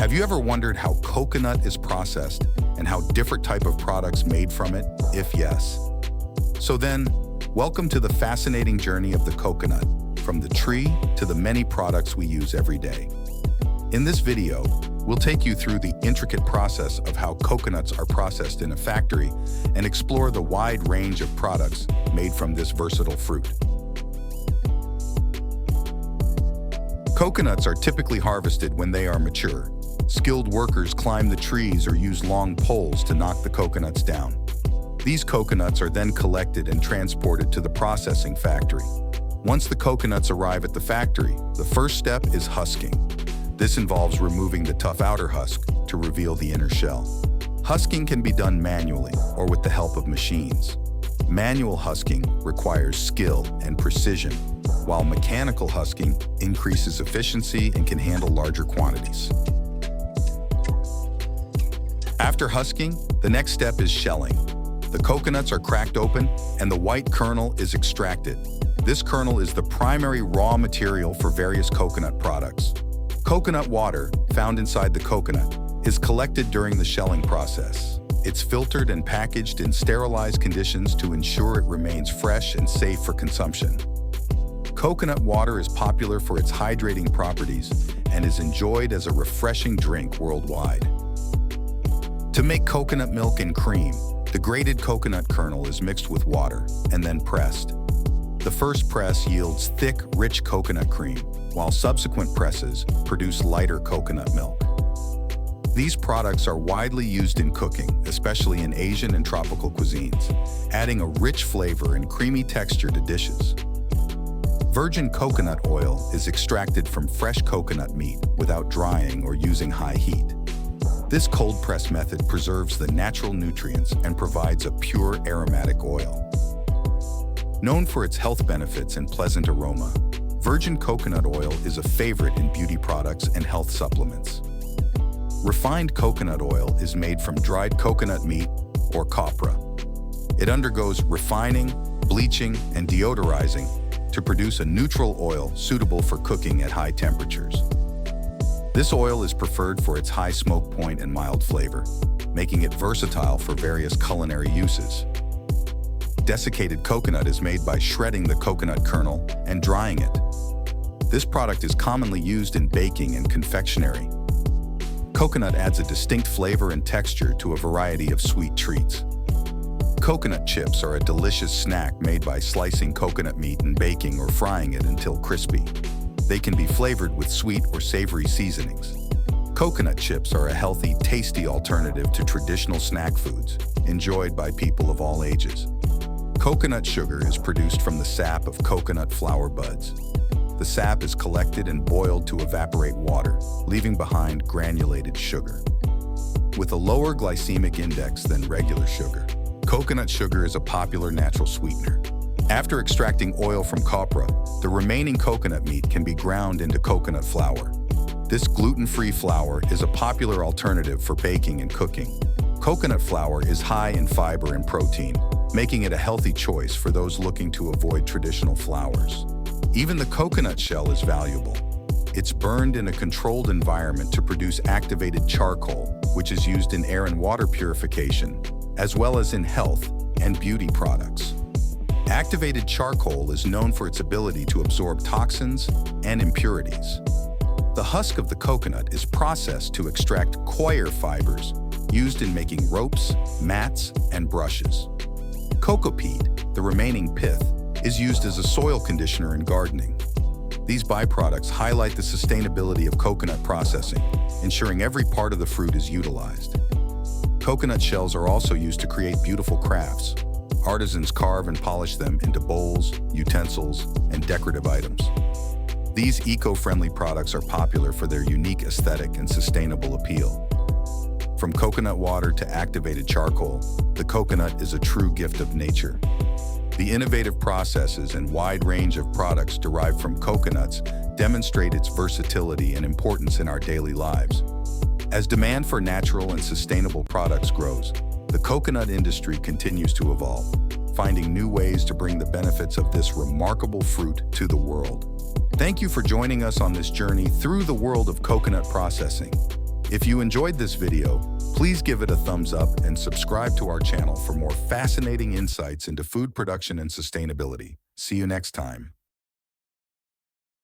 Have you ever wondered how coconut is processed and how different type of products made from it? If yes, so then, welcome to the fascinating journey of the coconut, from the tree to the many products we use every day. In this video, we'll take you through the intricate process of how coconuts are processed in a factory and explore the wide range of products made from this versatile fruit. Coconuts are typically harvested when they are mature. Skilled workers climb the trees or use long poles to knock the coconuts down. These coconuts are then collected and transported to the processing factory. Once the coconuts arrive at the factory, the first step is husking. This involves removing the tough outer husk to reveal the inner shell. Husking can be done manually or with the help of machines. Manual husking requires skill and precision, while mechanical husking increases efficiency and can handle larger quantities. After husking, the next step is shelling. The coconuts are cracked open and the white kernel is extracted. This kernel is the primary raw material for various coconut products. Coconut water, found inside the coconut, is collected during the shelling process. It's filtered and packaged in sterilized conditions to ensure it remains fresh and safe for consumption. Coconut water is popular for its hydrating properties and is enjoyed as a refreshing drink worldwide. To make coconut milk and cream, the grated coconut kernel is mixed with water and then pressed. The first press yields thick, rich coconut cream, while subsequent presses produce lighter coconut milk. These products are widely used in cooking, especially in Asian and tropical cuisines, adding a rich flavor and creamy texture to dishes. Virgin coconut oil is extracted from fresh coconut meat without drying or using high heat. This cold press method preserves the natural nutrients and provides a pure aromatic oil. Known for its health benefits and pleasant aroma, virgin coconut oil is a favorite in beauty products and health supplements. Refined coconut oil is made from dried coconut meat, or copra. It undergoes refining, bleaching, and deodorizing to produce a neutral oil suitable for cooking at high temperatures. This oil is preferred for its high smoke point and mild flavor, making it versatile for various culinary uses. Desiccated coconut is made by shredding the coconut kernel and drying it. This product is commonly used in baking and confectionery. Coconut adds a distinct flavor and texture to a variety of sweet treats. Coconut chips are a delicious snack made by slicing coconut meat and baking or frying it until crispy. They can be flavored with sweet or savory seasonings. Coconut chips are a healthy, tasty alternative to traditional snack foods, enjoyed by people of all ages. Coconut sugar is produced from the sap of coconut flower buds. The sap is collected and boiled to evaporate water, leaving behind granulated sugar. With a lower glycemic index than regular sugar, coconut sugar is a popular natural sweetener. After extracting oil from copra, the remaining coconut meat can be ground into coconut flour. This gluten-free flour is a popular alternative for baking and cooking. Coconut flour is high in fiber and protein, making it a healthy choice for those looking to avoid traditional flours. Even the coconut shell is valuable. It's burned in a controlled environment to produce activated charcoal, which is used in air and water purification, as well as in health and beauty products. Activated charcoal is known for its ability to absorb toxins and impurities. The husk of the coconut is processed to extract coir fibers used in making ropes, mats, and brushes. Cocoa peat, the remaining pith, is used as a soil conditioner in gardening. These byproducts highlight the sustainability of coconut processing, ensuring every part of the fruit is utilized. Coconut shells are also used to create beautiful crafts. Artisans carve and polish them into bowls, utensils, and decorative items. These eco-friendly products are popular for their unique aesthetic and sustainable appeal. From coconut water to activated charcoal, the coconut is a true gift of nature. The innovative processes and wide range of products derived from coconuts demonstrate its versatility and importance in our daily lives. As demand for natural and sustainable products grows, the coconut industry continues to evolve, finding new ways to bring the benefits of this remarkable fruit to the world. Thank you for joining us on this journey through the world of coconut processing. If you enjoyed this video, please give it a thumbs up and subscribe to our channel for more fascinating insights into food production and sustainability. See you next time.